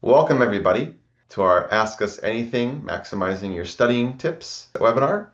Welcome, everybody, to our Ask Us Anything Maximizing Your Studying Tips webinar.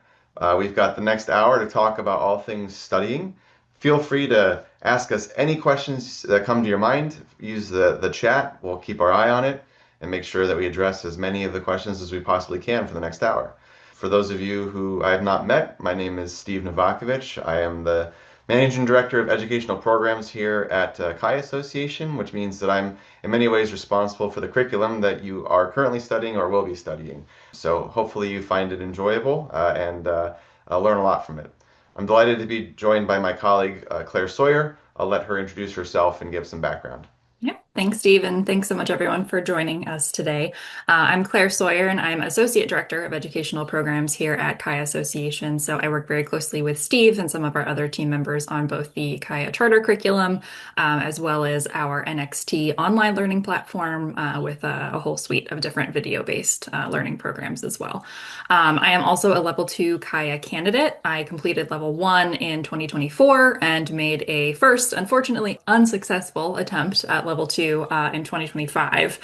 We've got the next hour to talk about all things studying. Feel free to ask us any questions that come to your mind. Use the chat. We'll keep our eye on it and make sure that we address as many of the questions as we possibly can for the next hour. For those of you who I have not met, my name is Steve Novakovich. I am the Managing Director of Educational Programs here at CAIA Association, which means that I'm in many ways responsible for the curriculum that you are currently studying or will be studying. So hopefully you find it enjoyable and learn a lot from it. I'm delighted to be joined by my colleague Claire Sawyer. I'll let her introduce herself and give some background. Yep. Thanks, Steve, and thanks so much, everyone, for joining us today. I'm Claire Sawyer, and I'm Associate Director of Educational Programs here at CAIA Association. So I work very closely with Steve and some of our other team members on both the CAIA Charter curriculum, as well as our NXT online learning platform with a whole suite of different video-based learning programs as well. I am also a Level 2 CAIA candidate. I completed Level 1 in 2024 and made a first, unfortunately unsuccessful attempt at Level 2 in 2025.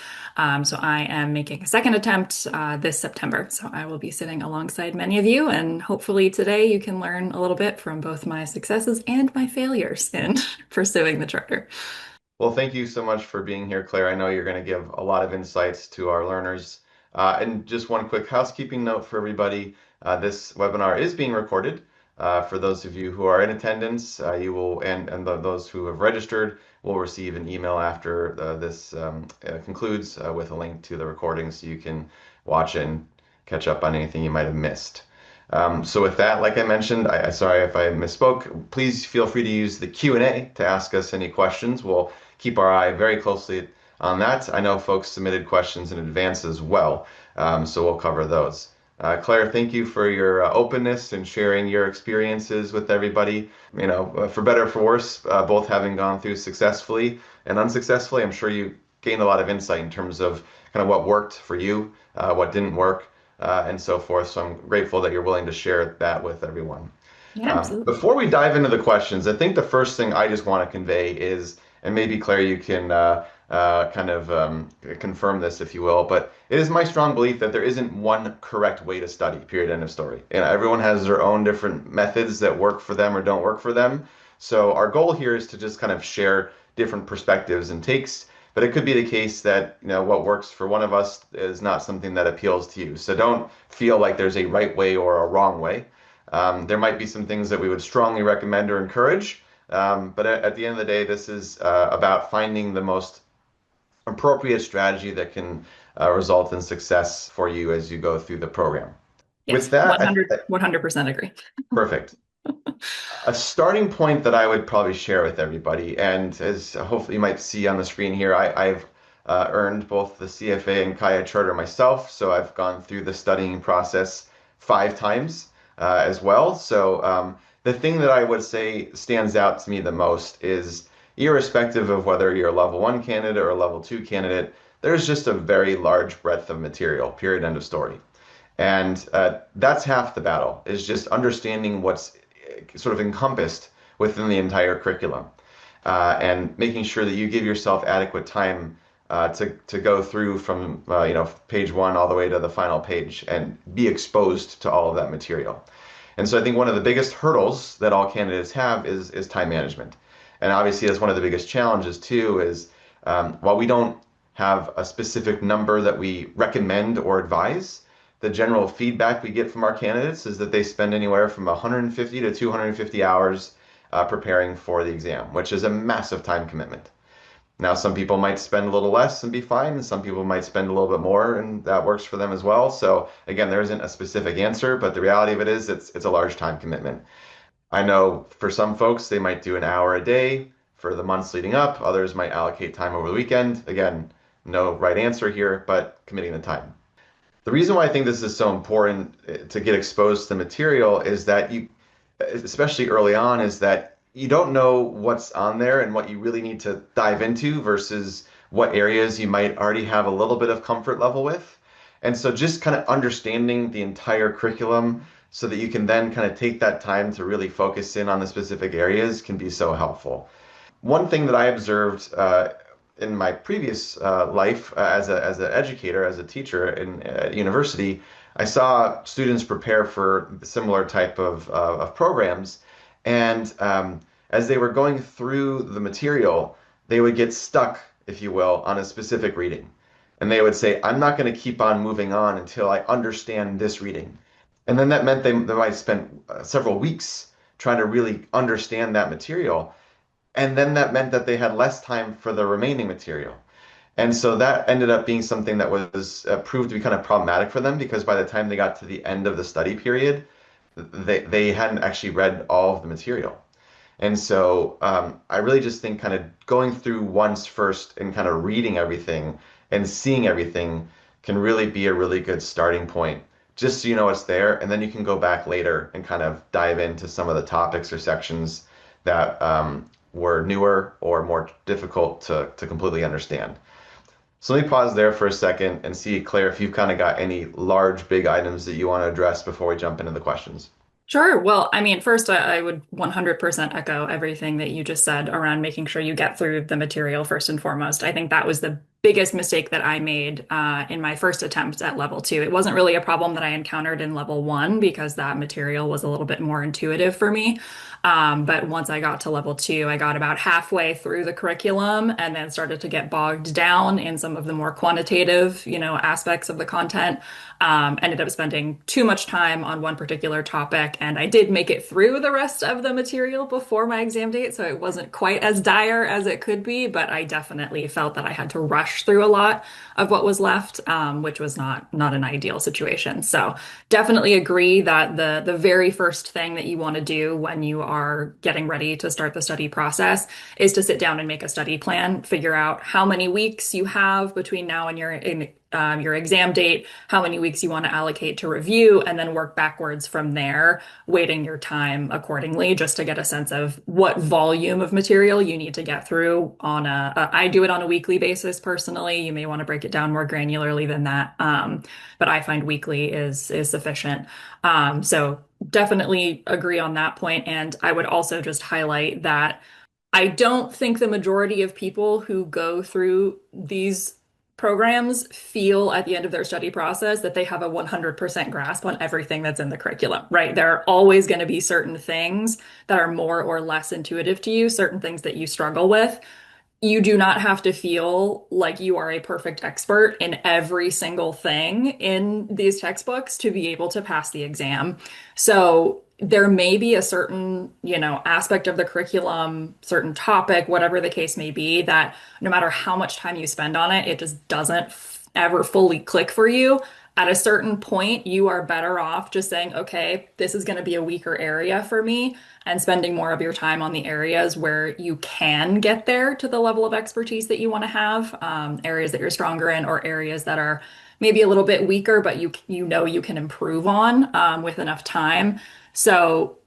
So I am making a second attempt this September. So I will be sitting alongside many of you, and hopefully today you can learn a little bit from both my successes and my failures in pursuing the charter. Well, thank you so much for being here, Claire. I know you're going to give a lot of insights to our learners. And just one quick housekeeping note for everybody. This webinar is being recorded. For those of you who are in attendance, you will, and those who have registered will receive an email after this concludes with a link to the recording so you can watch it and catch up on anything you might have missed. So with that, like I mentioned, sorry if I misspoke, please feel free to use the Q&A to ask us any questions. We'll keep our eye very closely on that. I know folks submitted questions in advance as well, so we'll cover those. Claire, thank you for your openness and sharing your experiences with everybody. You know, for better or for worse, both having gone through successfully and unsuccessfully, I'm sure you gained a lot of insight in terms of kind of what worked for you, what didn't work, and so forth. So I'm grateful that you're willing to share that with everyone. Yeah, absolutely. Before we dive into the questions, I think the first thing I just want to convey is, and maybe Claire, you can kind of confirm this, if you will, but it is my strong belief that there isn't one correct way to study, period, end of story. You know, everyone has their own different methods that work for them or don't work for them. So our goal here is to just kind of share different perspectives and takes, but it could be the case that, you know, what works for one of us is not something that appeals to you. So don't feel like there's a right way or a wrong way. There might be some things that we would strongly recommend or encourage, but at the end of the day, this is about finding the most appropriate strategy that can result in success for you as you go through the program. With Yes, that, 100% agree. perfect. A starting point that I would probably share with everybody, and as hopefully you might see on the screen here, I've earned both the CFA and CAIA charter myself, so I've gone through the studying process 5 times as well. So the thing that I would say stands out to me the most is, irrespective of whether you're a level 1 candidate or a level 2 candidate, there's just a very large breadth of material, period, end of story. And that's half the battle, is just understanding what's sort of encompassed within the entire curriculum, and making sure that you give yourself adequate time to go through from page 1 all the way to the final page and be exposed to all of that material. And so I think one of the biggest hurdles that all candidates have is time management. And obviously that's one of the biggest challenges too, is while we don't have a specific number that we recommend or advise, the general feedback we get from our candidates is that they spend anywhere from 150 to 250 hours preparing for the exam, which is a massive time commitment. Now, some people might spend a little less and be fine, and some people might spend a little bit more, and that works for them as well. So again, there isn't a specific answer, but the reality of it is it's a large time commitment. I know for some folks, they might do an hour a day for the months leading up. Others might allocate time over the weekend. Again, no right answer here, but committing the time. The reason why I think this is so important to get exposed to the material is that you, especially early on, is that you don't know what's on there and what you really need to dive into versus what areas you might already have a little bit of comfort level with. And so just kind of understanding the entire curriculum so that you can then kind of take that time to really focus in on the specific areas can be so helpful. One thing that I observed in my previous life as an educator, as a teacher in university, I saw students prepare for similar type of programs, and as they were going through the material, they would get stuck, if you will, on a specific reading, and they would say, "I'm not going to keep on moving on until I understand this reading." And then that meant they might spend several weeks trying to really understand that material. And then that meant that they had less time for the remaining material. And so that ended up being something that was proved to be kind of problematic for them because by the time they got to the end of the study period, they hadn't actually read all of the material. And so I really just think kind of going through once first and kind of reading everything and seeing everything can really be a really good starting point, just so you know it's there. And then you can go back later and kind of dive into some of the topics or sections that were newer or more difficult to completely understand. So let me pause there for a second and see, Claire, if you've kind of got any large, big items that you want to address before we jump into the questions. Sure. Well, I mean, first, I would 100% echo everything that you just said around making sure you get through the material first and foremost. I think that was the biggest mistake that I made in my first attempt at level two. It wasn't really a problem that I encountered in level one because that material was a little bit more intuitive for me. But once I got to level two, I got about halfway through the curriculum and then started to get bogged down in some of the more quantitative, aspects of the content. Ended up spending too much time on one particular topic, and I did make it through the rest of the material before my exam date, so it wasn't quite as dire as it could be, but I definitely felt that I had to rush through a lot of what was left, which was not an ideal situation. So definitely agree that the very first thing that you want to do when you are getting ready to start the study process is to sit down and make a study plan, figure out how many weeks you have between now and your exam date, how many weeks you want to allocate to review, and then work backwards from there, weighting your time accordingly, just to get a sense of what volume of material you need to get through I do it on a weekly basis personally. You may want to break it down more granularly than that. But I find weekly is sufficient. So definitely agree on that point. And I would also just highlight that I don't think the majority of people who go through these programs feel at the end of their study process that they have a 100% grasp on everything that's in the curriculum, right? There are always going to be certain things that are more or less intuitive to you, certain things that you struggle with. You do not have to feel like you are a perfect expert in every single thing in these textbooks to be able to pass the exam. So there may be a certain, aspect of the curriculum, certain topic, whatever the case may be, that no matter how much time you spend on it, it just doesn't ever fully click for you. At a certain point, you are better off just saying, okay, this is going to be a weaker area for me, and spending more of your time on the areas where you can get there to the level of expertise that you want to have, areas that you're stronger in, or areas that are maybe a little bit weaker, but you can improve on with enough time. So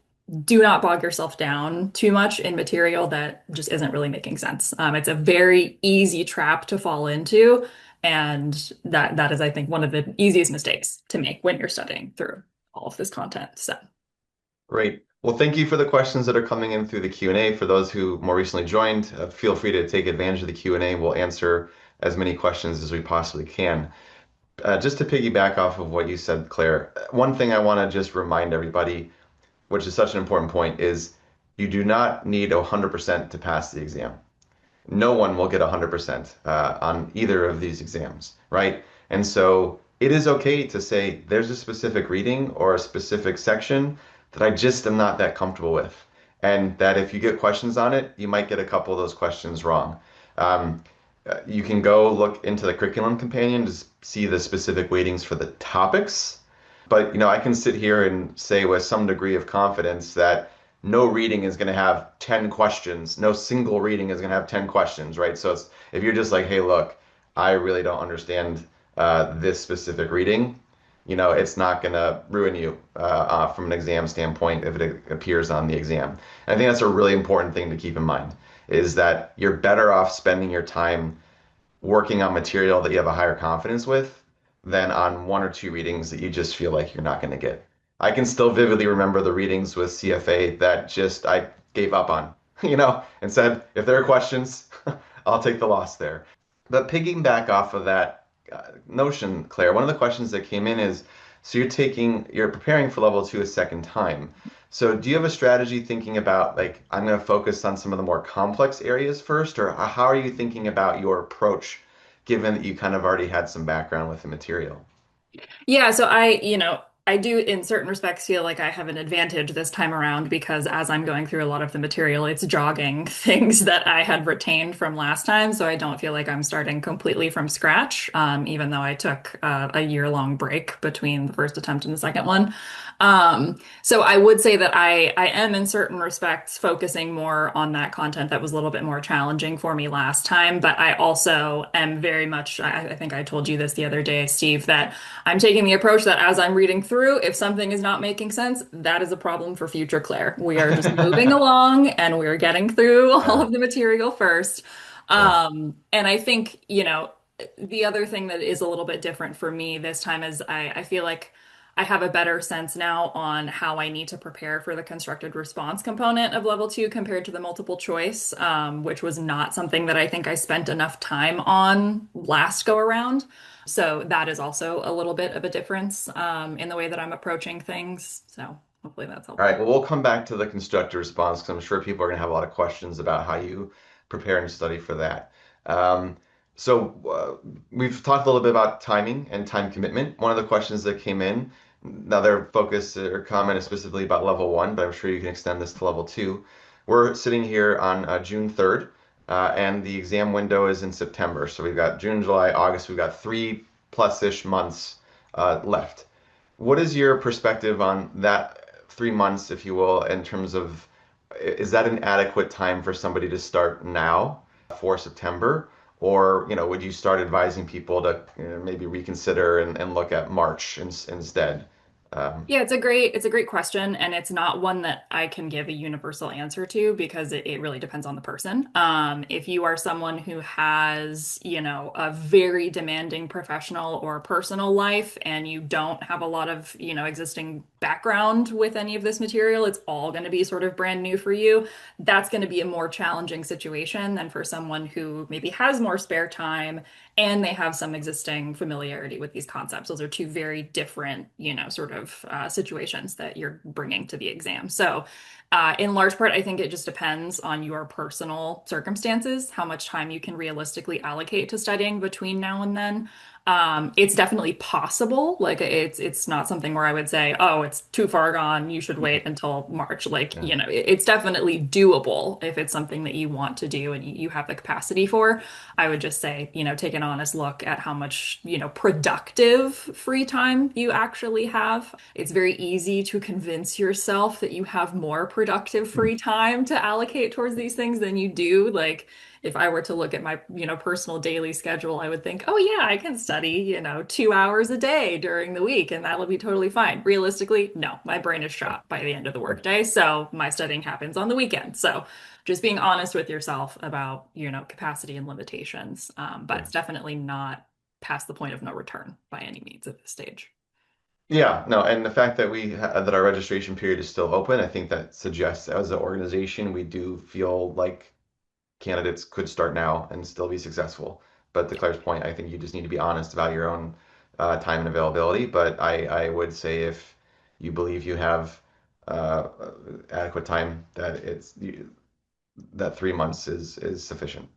do not bog yourself down too much in material that just isn't really making sense. It's a very easy trap to fall into, and that is, I think, one of the easiest mistakes to make when you're studying through all of this content. So. Great. Well, thank you for the questions that are coming in through the Q&A. For those who more recently joined, feel free to take advantage of the Q&A. We'll answer as many questions as we possibly can. Just to piggyback off of what you said, Claire, one thing I want to just remind everybody, which is such an important point, is you do not need 100% to pass the exam. No one will get 100% on either of these exams, right? And so it is okay to say there's a specific reading or a specific section that I just am not that comfortable with. And that if you get questions on it, you might get a couple of those questions wrong. Um, you can go look into the curriculum companion to see the specific weightings for the topics. But I can sit here and say with some degree of confidence that no reading is going to have 10 questions. No single reading is going to have 10 questions, right? So if you're just like, hey, look, I really don't understand this specific reading, it's not going to ruin you from an exam standpoint if it appears on the exam. And I think that's a really important thing to keep in mind is that you're better off spending your time working on material that you have a higher confidence with than on one or two readings that you just feel like you're not going to get. I can still vividly remember the readings with CFA that just I gave up on, and said, if there are questions, I'll take the loss there. But piggyback off of that notion, Claire, one of the questions that came in is, so you're preparing for level two a second time. So do you have a strategy thinking about like, I'm going to focus on some of the more complex areas first, or how are you thinking about your approach, given that you kind of already had some background with the material? Yeah, so I do in certain respects feel like I have an advantage this time around because as I'm going through a lot of the material, it's jogging things that I had retained from last time. So I don't feel like I'm starting completely from scratch, even though I took a year-long break between the first attempt and the second one. So I would say that I am in certain respects focusing more on that content that was a little bit more challenging for me last time, but I also am very much, I think I told you this the other day, Steve, that I'm taking the approach that as I'm reading through, if something is not making sense, that is a problem for future Claire. We are just moving along and we're getting through all Yeah, of the material first. yeah. And I think, the other thing that is a little bit different for me this time is I feel like I have a better sense now on how I need to prepare for the constructed response component of level two compared to the multiple choice, which was not something that I think I spent enough time on last go around. So that is also a little bit of a difference in the way that I'm approaching things. So hopefully that's All right, helpful. well, we'll come back to the constructor response because I'm sure people are going to have a lot of questions about how you prepare and study for that. Um, we've talked a little bit about timing and time commitment. One of the questions that came in, now their focus or comment is specifically about level one, but I'm sure you can extend this to level two. We're sitting here on June 3rd, and the exam window is in September. So we've got June, July, August. We've got 3+ ish months left. What is your perspective on that 3 months, if you will, in terms of is that an adequate time for somebody to start now for September? Or, would you start advising people to maybe reconsider and look at March instead? Um, Yeah, it's a great question, and it's not one that I can give a universal answer to because it really depends on the person. If you are someone who has, a very demanding professional or personal life and you don't have a lot of, existing background with any of this material, it's all going to be sort of brand new for you. That's going to be a more challenging situation than for someone who maybe has more spare time and they have some existing familiarity with these concepts. Those are two very different, sort of situations that you're bringing to the exam. So, in large part, I think it just depends on your personal circumstances, how much time you can realistically allocate to studying between now and then. It's definitely possible. Like it's not something where I would say, oh, it's too far gone. You should wait until March. Like, yeah. it's definitely doable if it's something that you want to do and you have the capacity for. I would just say, take an honest look at how much, productive free time you actually have. It's very easy to convince yourself that you have more productive free time to allocate towards these things than you do. Like, if I were to look at my, personal daily schedule, I would think, oh yeah, I can study, 2 hours a day during the week and that'll be totally fine. Realistically, no, my brain is shot by the end of the workday, so my studying happens on the weekend. So just being honest with yourself about, capacity and limitations. But Yeah. it's definitely not past the point of no return by any means at this stage. Yeah, no, and the fact that that our registration period is still open, I think that suggests as an organization we do feel like candidates could start now and still be successful. But to Claire's point, I think you just need to be honest about your own time and availability. But I would say if you believe you have uh, adequate time, that 3 months is sufficient.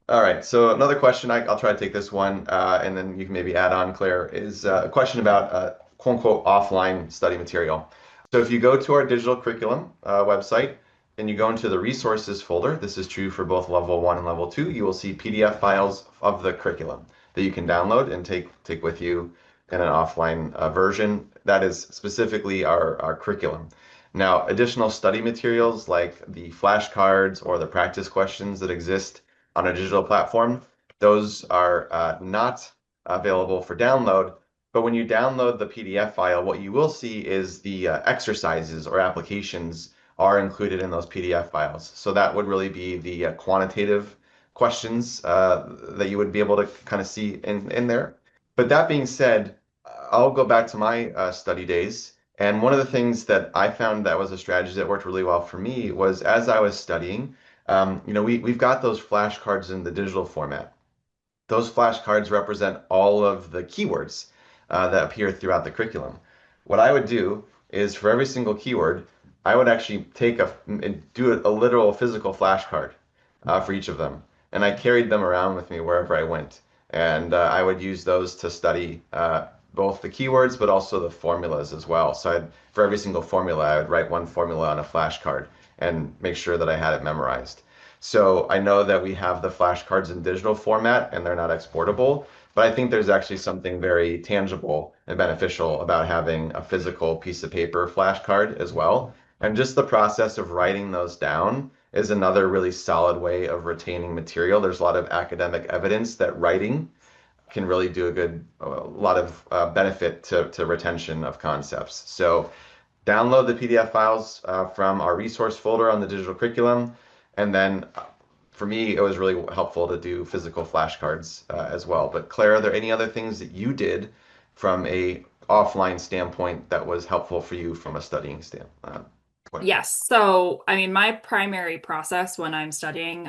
All right. So another question, I'll try to take this one, and then you can maybe add on, Claire, is a question about quote unquote offline study material. So if you go to our digital curriculum website and you go into the resources folder, this is true for both level one and level two, you will see PDF files of the curriculum that you can download and take with you in an offline version. That is specifically our curriculum. Now, additional study materials like the flashcards or the practice questions that exist on a digital platform. Those are not available for download. But when you download the PDF file, what you will see is the exercises or applications are included in those PDF files. So that would really be the quantitative questions that you would be able to kind of see in there. But that being said, I'll go back to my study days. And one of the things that I found that was a strategy that worked really well for me was as I was studying, we've got those flashcards in the digital format. Those flashcards represent all of the keywords that appear throughout the curriculum. What I would do is for every single keyword, I would actually do a literal physical flashcard for each of them, and I carried them around with me wherever I went, and I would use those to study both the keywords but also the formulas as well. So for every single formula, I would write one formula on a flashcard and make sure that I had it memorized. So I know that we have the flashcards in digital format and they're not exportable, but I think there's actually something very tangible and beneficial about having a physical piece of paper flashcard as well. And just the process of writing those down is another really solid way of retaining material. There's a lot of academic evidence that writing can really do a lot of benefit to retention of concepts. So download the PDF files from our resource folder on the digital curriculum. And then for me, it was really helpful to do physical flashcards as well. But Claire, are there any other things that you did from a offline standpoint that was helpful for you from a studying point? Yes. So, I mean, my primary process when I'm studying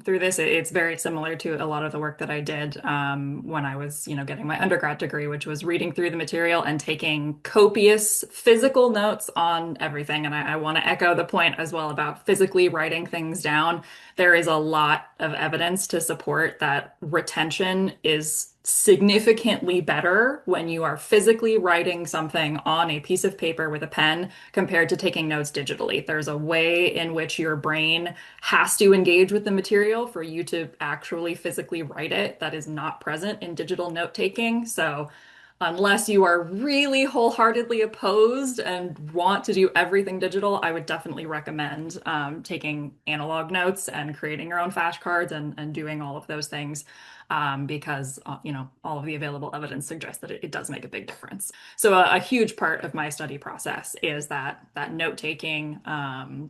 through this, it's very similar to a lot of the work that I did when I was, getting my undergrad degree, which was reading through the material and taking copious physical notes on everything. And I want to echo the point as well about physically writing things down. There is a lot of evidence to support that retention is significantly better when you are physically writing something on a piece of paper with a pen compared to taking notes digitally. There's a way in which your brain has to engage with the material for you to actually physically write it that is not present in digital note taking. So unless you are really wholeheartedly opposed and want to do everything digital, I would definitely recommend taking analog notes and creating your own flashcards and doing all of those things because all of the available evidence suggests that it does make a big difference. So a huge part of my study process is that note taking,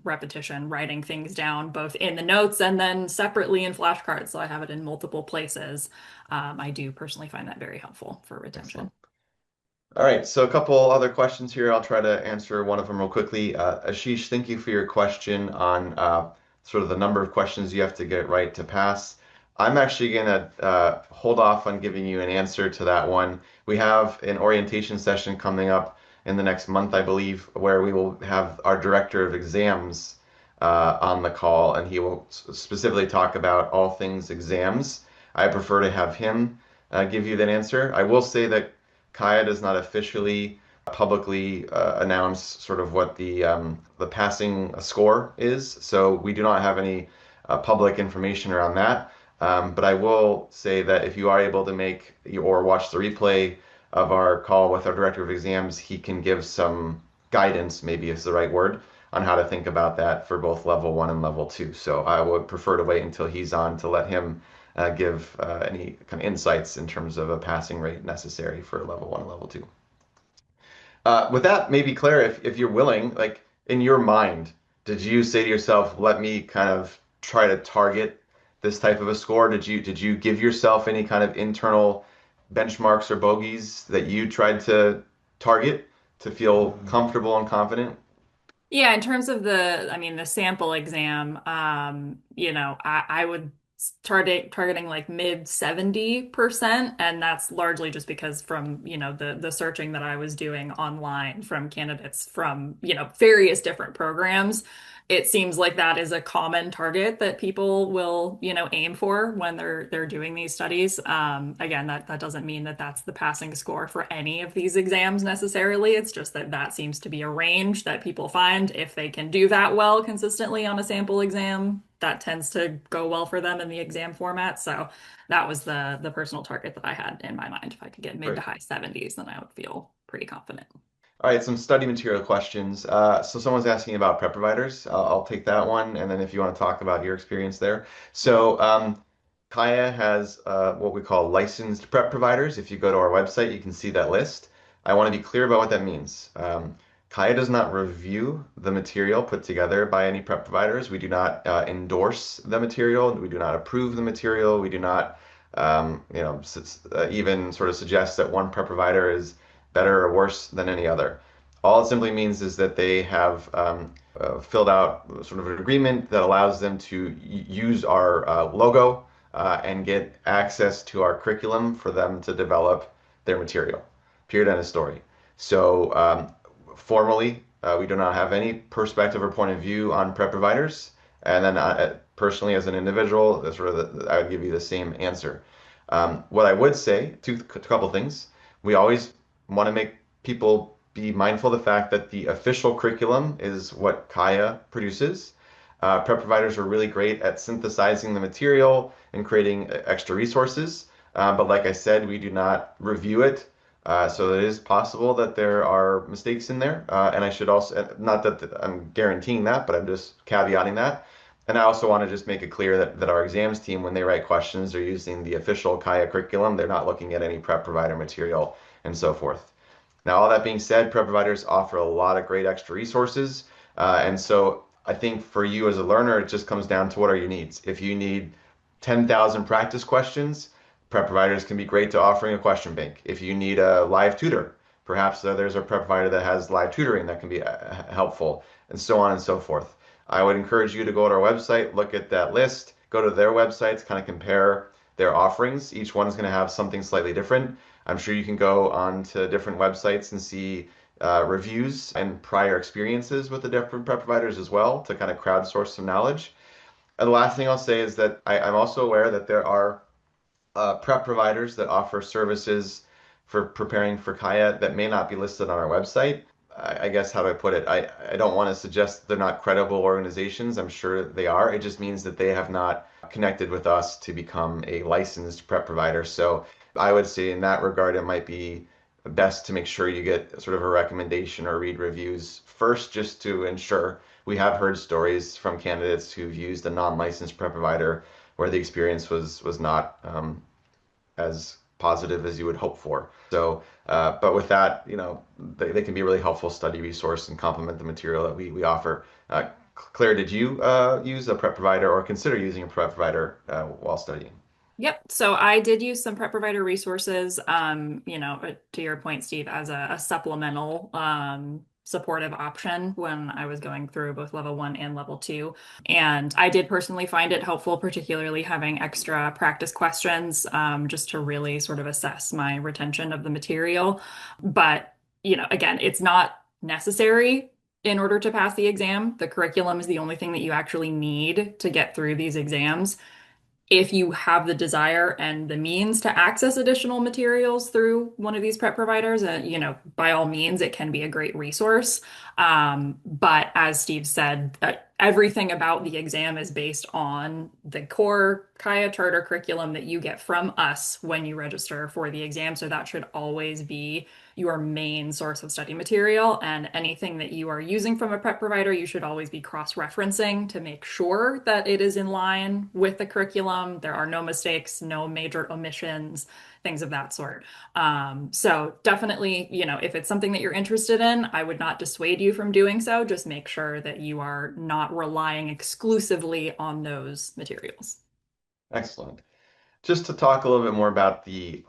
repetition, writing things down both in the notes and then separately in flashcards. So I have it in multiple places. I do personally find that very helpful for retention. Excellent. All right, so a couple other questions here. I'll try to answer one of them real quickly. Ashish, thank you for your question on sort of the number of questions you have to get right to pass. I'm actually going to hold off on giving you an answer to that one. We have an orientation session coming up in the next month, I believe, where we will have our director of exams on the call, and he will specifically talk about all things exams. I prefer to have him give you that answer. I will say that CAIA does not officially publicly announce sort of what the passing score is, so we do not have any public information around that. But I will say that if you are able to make or watch the replay of our call with our director of exams, he can give some guidance, maybe is the right word, on how to think about that for both level one and level two. So I would prefer to wait until he's on to let him give any kind of insights in terms of a passing rate necessary for level one and level two. With that, maybe Claire, if you're willing, like in your mind, did you say to yourself, let me kind of try to target this type of a score? Did you give yourself any kind of internal benchmarks or bogeys that you tried to target to feel comfortable and confident? Yeah, in terms of the sample exam, I would targeting like mid 70%, and that's largely just because from, the searching that I was doing online from candidates from, various different programs, it seems like that is a common target that people will, aim for when they're doing these studies. Again, that doesn't mean that that's the passing score for any of these exams necessarily. It's just that that seems to be a range that people find if they can do that well consistently on a sample exam. That tends to go well for them in the exam format. So that was the personal target that I had in my mind. If I could get mid to Great. high 70s, then I would feel pretty confident. All right, some study material questions. So someone's asking about prep providers. I'll take that one, and then if you want to talk about your experience there. So CAIA has what we call licensed prep providers. If you go to our website, you can see that list. I want to be clear about what that means. CAIA does not review the material put together by any prep providers. We do not endorse the material. We do not approve the material. We do not, even sort of suggest that one prep provider is better or worse than any other. All it simply means is that they have filled out sort of an agreement that allows them to use our logo and get access to our curriculum for them to develop their material. Period. End of story. So formally, we do not have any perspective or point of view on prep providers. And then personally, as an individual, I would give you the same answer. What I would say, a couple things. We always want to make people be mindful of the fact that the official curriculum is what CAIA produces. Prep providers are really great at synthesizing the material and creating extra resources. But like I said, we do not review it. So it is possible that there are mistakes in there. And I should also, not that I'm guaranteeing that, but I'm just caveating that. And I also want to just make it clear that our exams team, when they write questions, they're using the official CAIA curriculum. They're not looking at any prep provider material and so forth. Now, all that being said, prep providers offer a lot of great extra resources. And so I think for you as a learner, it just comes down to what are your needs. If you need 10,000 practice questions, prep providers can be great to offering a question bank. If you need a live tutor, perhaps there's a prep provider that has live tutoring that can be helpful, and so on and so forth. I would encourage you to go to our website, look at that list, go to their websites, kind of compare their offerings. Each one is going to have something slightly different. I'm sure you can go on to different websites and see reviews and prior experiences with the different prep providers as well to kind of crowdsource some knowledge. And the last thing I'll say is that I'm also aware that there are prep providers that offer services for preparing for CAIA that may not be listed on our website. I guess how do I put it? I don't want to suggest they're not credible organizations. I'm sure they are. It just means that they have not connected with us to become a licensed prep provider. So I would say in that regard, it might be best to make sure you get sort of a recommendation or read reviews first, just to ensure. We have heard stories from candidates who've used a non-licensed prep provider where the experience was not as positive as you would hope for. So, but with that, they can be a really helpful study resource and complement the material that we offer. Claire, did you use a prep provider or consider using a prep provider while studying? Yep. So I did use some prep provider resources, to your point, Steve, as a supplemental supportive option when I was going through both level one and level two. And I did personally find it helpful, particularly having extra practice questions, just to really sort of assess my retention of the material. But, again, it's not necessary in order to pass the exam. The curriculum is the only thing that you actually need to get through these exams. If you have the desire and the means to access additional materials through one of these prep providers, by all means, it can be a great resource. But as Steve said, everything about the exam is based on the core CAIA charter curriculum that you get from us when you register for the exam. So that should always be your main source of study material. And anything that you are using from a prep provider, you should always be cross-referencing to make sure that it is in line with the curriculum. There are no mistakes, no major omissions, things of that sort. So definitely, if it's something that you're interested in, I would not dissuade you from doing so. Just make sure that you are not relying exclusively on those materials. Excellent. Just to talk a little bit more about the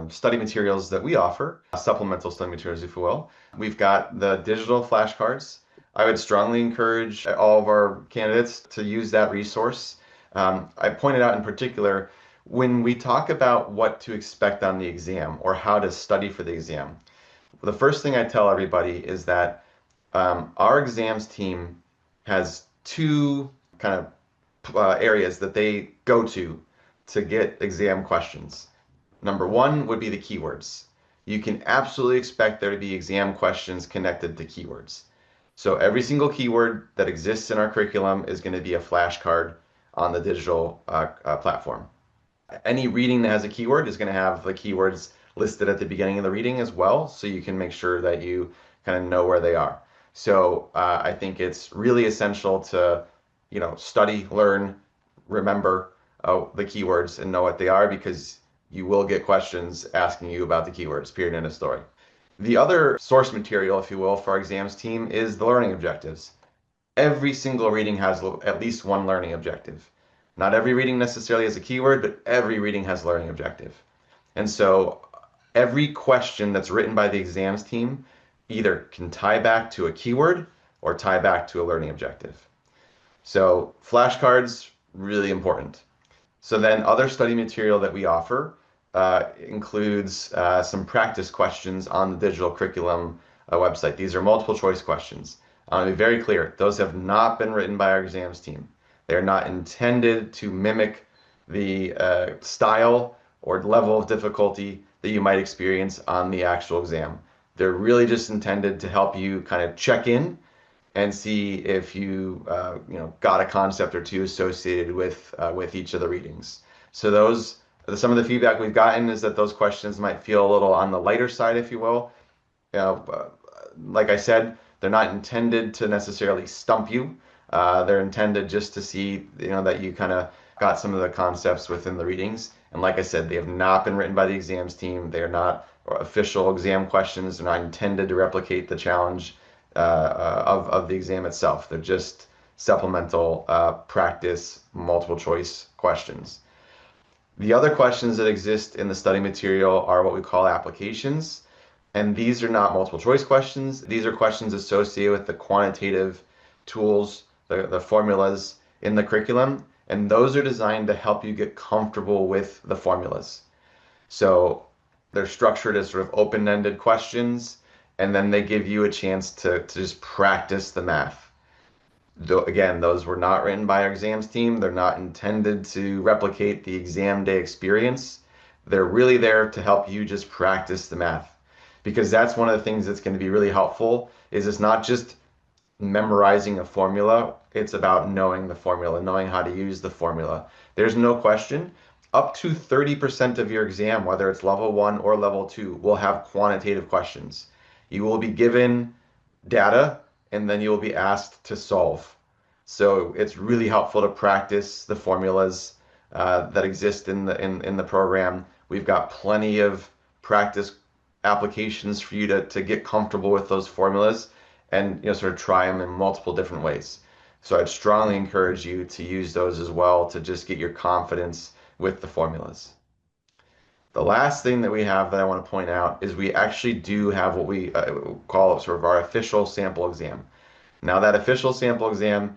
study materials that we offer, supplemental study materials, if you will. We've got the digital flashcards. I would strongly encourage all of our candidates to use that resource. I pointed out in particular, when we talk about what to expect on the exam or how to study for the exam, the first thing I tell everybody is that our exams team has two kind of areas that they go to get exam questions. Number one would be the keywords. You can absolutely expect there to be exam questions connected to keywords. So every single keyword that exists in our curriculum is going to be a flashcard on the digital platform. Any reading that has a keyword is going to have the keywords listed at the beginning of the reading as well, so you can make sure that you kind of know where they are. So I think it's really essential to, study, learn, remember the keywords and know what they are because you will get questions asking you about the keywords, period, end of story. The other source material, if you will, for our exams team is the learning objectives. Every single reading has at least one learning objective. Not every reading necessarily has a keyword, but every reading has a learning objective. And so every question that's written by the exams team either can tie back to a keyword or tie back to a learning objective. So flashcards, really important. So then other study material that we offer includes some practice questions on the digital curriculum website. These are multiple choice questions. I want to be very clear. Those have not been written by our exams team. They are not intended to mimic the style or level of difficulty that you might experience on the actual exam. They're really just intended to help you kind of check in and see if you got a concept or two associated with each of the readings. So those some of the feedback we've gotten is that those questions might feel a little on the lighter side, if you will. Like I said, they're not intended to necessarily stump you. They're intended just to see, that you kind of got some of the concepts within the readings. And like I said, they have not been written by the exams team. They are not official exam questions. They're not intended to replicate the challenge of the exam itself. They're just supplemental practice multiple choice questions. The other questions that exist in the study material are what we call applications. And these are not multiple choice questions. These are questions associated with the quantitative tools, the formulas in the curriculum. And those are designed to help you get comfortable with the formulas. So they're structured as sort of open-ended questions, and then they give you a chance to just practice the math. Though, again, those were not written by our exams team. They're not intended to replicate the exam day experience. They're really there to help you just practice the math. Because that's one of the things that's going to be really helpful is it's not just memorizing a formula, it's about knowing the formula, knowing how to use the formula. There's no question. Up to 30% of your exam, whether it's level one or level two, will have quantitative questions. You will be given data and then you'll be asked to solve. So it's really helpful to practice the formulas that exist in the program. We've got plenty of practice applications for you to get comfortable with those formulas and sort of try them in multiple different ways. So I'd strongly encourage you to use those as well to just get your confidence with the formulas. The last thing that we have that I want to point out is we actually do have what we call sort of our official sample exam. Now that official sample exam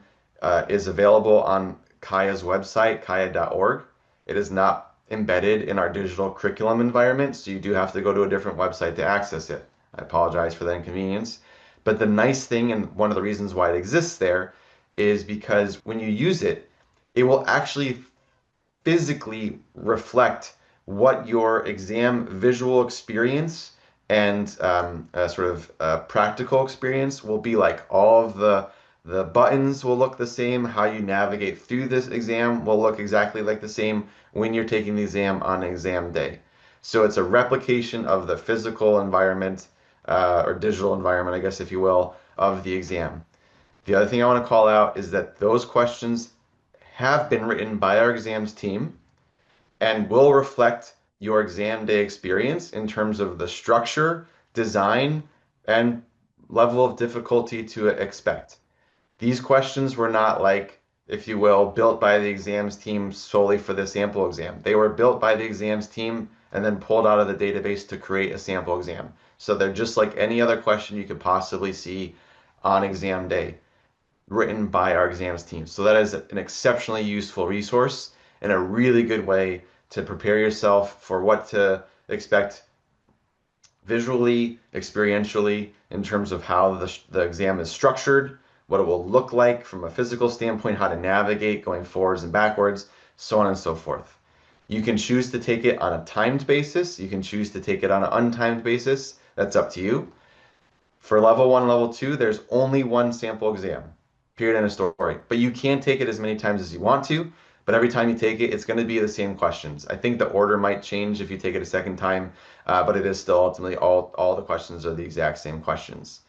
is available on CAIA's website, CAIA.org. It is not embedded in our digital curriculum environment, so you do have to go to a different website to access it. I apologize for the inconvenience. But the nice thing, and one of the reasons why it exists there, is because when you use it, it will actually physically reflect what your exam visual experience and sort of practical experience will be like. All of the buttons will look the same. How you navigate through this exam will look exactly like the same when you're taking the exam on exam day. So it's a replication of the physical environment or digital environment, I guess, if you will, of the exam. The other thing I want to call out is that those questions have been written by our exams team and will reflect your exam day experience in terms of the structure, design, and level of difficulty to expect. These questions were not like, if you will, built by the exams team solely for the sample exam. They were built by the exams team and then pulled out of the database to create a sample exam. So they're just like any other question you could possibly see on exam day, written by our exams team. So that is an exceptionally useful resource and a really good way to prepare yourself for what to expect visually, experientially, in terms of how the exam is structured, what it will look like from a physical standpoint, how to navigate going forwards and backwards, so on and so forth. You can choose to take it on a timed basis. You can choose to take it on an untimed basis. That's up to you. For level one, level two, there's only one sample exam, period, end of story. But you can take it as many times as you want to. But every time you take it, it's going to be the same questions. I think the order might change if you take it a second time, but it is still ultimately all the questions are the exact same questions.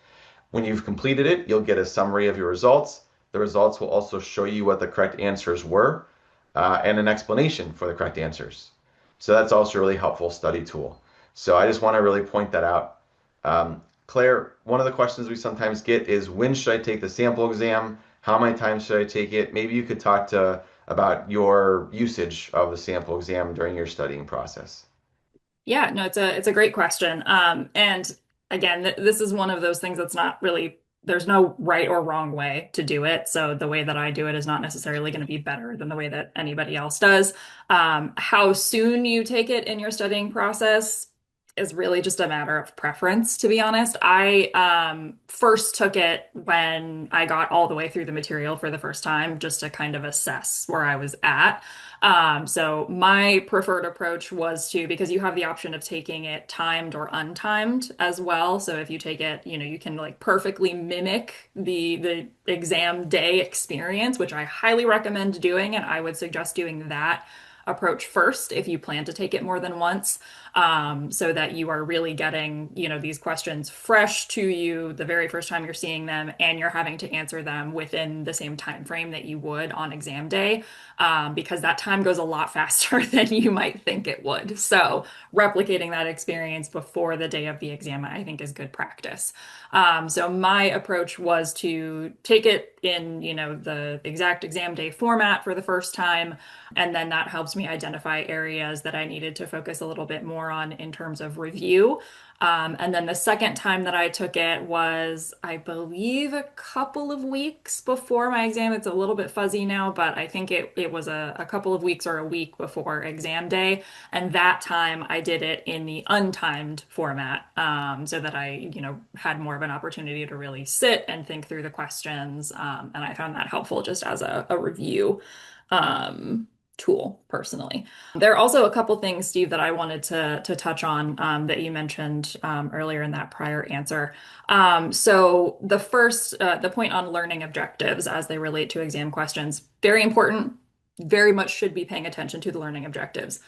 When you've completed it, you'll get a summary of your results. The results will also show you what the correct answers were and an explanation for the correct answers. So that's also a really helpful study tool. So I just want to really point that out. Claire, one of the questions we sometimes get is when should I take the sample exam? How many times should I take it? Maybe you could talk about your usage of the sample exam during your studying process. Yeah, no, it's a great question. And again, this is one of those things that's not really there's no right or wrong way to do it. So the way that I do it is not necessarily going to be better than the way that anybody else does. How soon you take it in your studying process is really just a matter of preference, to be honest. I first took it when I got all the way through the material for the first time, just to kind of assess where I was at. So my preferred approach was to, because you have the option of taking it timed or untimed as well. So if you take it, you can like perfectly mimic the exam day experience, which I highly recommend doing, and I would suggest doing that approach first if you plan to take it more than once, so that you are really getting, these questions fresh to you the very first time you're seeing them, and you're having to answer them within the same time frame that you would on exam day, because that time goes a lot faster than you might think it would. So replicating that experience before the day of the exam, I think, is good practice. So my approach was to take it in, the exact exam day format for the first time, and then that helps me identify areas that I needed to focus a little bit more on in terms of review. And then the second time that I took it was, I believe, a couple of weeks before my exam. It's a little bit fuzzy now, but I think it was a couple of weeks or a week before exam day. And that time I did it in the untimed format, so that I, had more of an opportunity to really sit and think through the questions. And I found that helpful just as a review um, tool personally. There are also a couple things, Steve, that I wanted to touch on, that you mentioned earlier in that prior answer. So the first, the point on learning objectives as they relate to exam questions, very important. Very much should be paying attention to the learning objectives.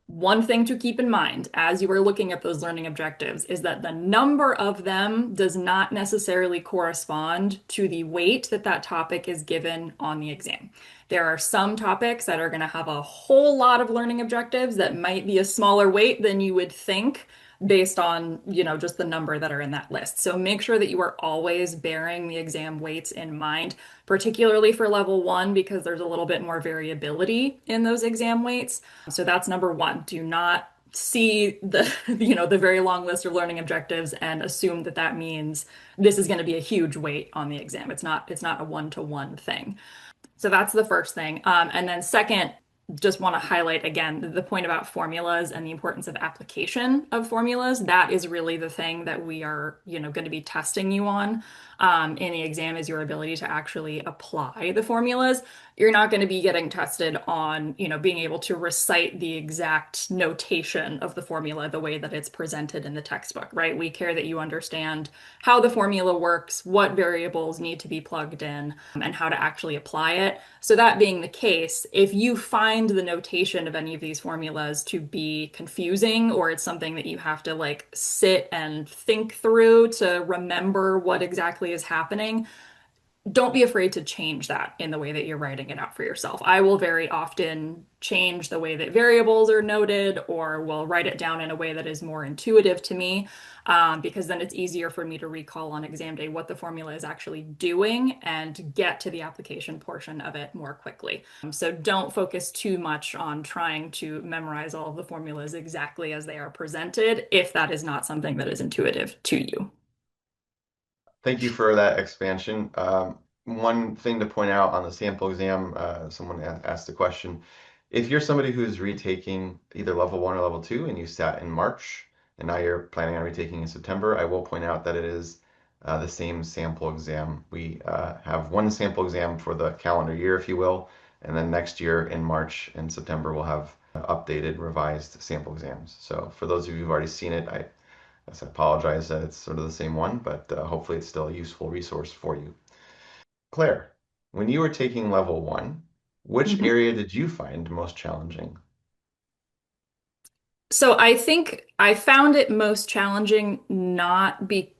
One thing to keep in mind as you are looking at those learning objectives is that the number of them does not necessarily correspond to the weight that that topic is given on the exam. There are some topics that are going to have a whole lot of learning objectives that might be a smaller weight than you would think based on, just the number that are in that list. So make sure that you are always bearing the exam weights in mind, particularly for level one, because there's a little bit more variability in those exam weights. So that's number one. Do not see the the very long list of learning objectives and assume that that means this is going to be a huge weight on the exam. It's not a one-to-one thing. So that's the first thing. And then second, just want to highlight again the point about formulas and the importance of application of formulas. That is really the thing that we are, going to be testing you on, in the exam, is your ability to actually apply the formulas. You're not going to be getting tested on, being able to recite the exact notation of the formula the way that it's presented in the textbook, right? We care that you understand how the formula works, what variables need to be plugged in, and how to actually apply it. So that being the case, if you find the notation of any of these formulas to be confusing, or it's something that you have to like sit and think through to remember what exactly is happening, don't be afraid to change that in the way that you're writing it out for yourself. I will very often change the way that variables are noted, or will write it down in a way that is more intuitive to me, because then it's easier for me to recall on exam day what the formula is actually doing and get to the application portion of it more quickly. So don't focus too much on trying to memorize all of the formulas exactly as they are presented if that is not something that is intuitive to you. Thank you for that expansion. One thing to point out on the sample exam, someone asked the question, if you're somebody who's retaking either level one or level two and you sat in March and now you're planning on retaking in September, I will point out that it is the same sample exam. We have one sample exam for the calendar year, if you will, and then next year in March and September we'll have updated, revised sample exams. So for those of you who've already seen it, I apologize that it's sort of the same one, but hopefully it's still a useful resource for you. Claire, when you were taking level one, which Mhm. area did you find most challenging? So I think I found it most challenging not be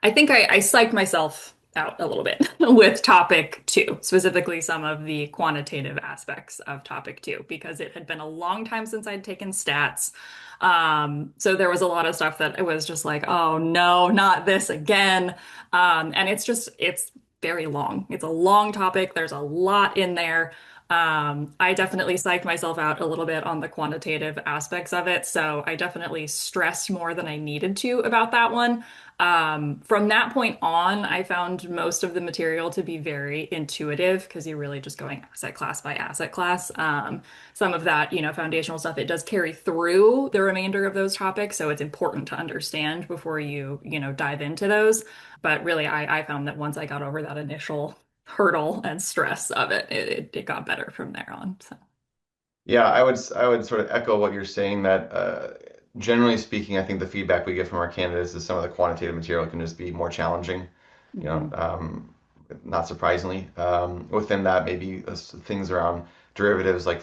I think I psyched myself out a little bit with topic two, specifically some of the quantitative aspects of topic two, because it had been a long time since I'd taken stats. So there was a lot of stuff that it was just like, oh no, not this again. And it's very long. It's a long topic. There's a lot in there. I definitely psyched myself out a little bit on the quantitative aspects of it, so I definitely stressed more than I needed to about that one. From that point on, I found most of the material to be very intuitive because you're really just going asset class by asset class. Some of that, foundational stuff, it does carry through the remainder of those topics, so it's important to understand before you dive into those. But really, I found that once I got over that initial hurdle and stress of it got better from there on. So. Yeah, I would sort of echo what you're saying that generally speaking, I think the feedback we get from our candidates is some of the quantitative material can just be more challenging, you know, Mhm. not surprisingly. Within that, maybe things around derivatives like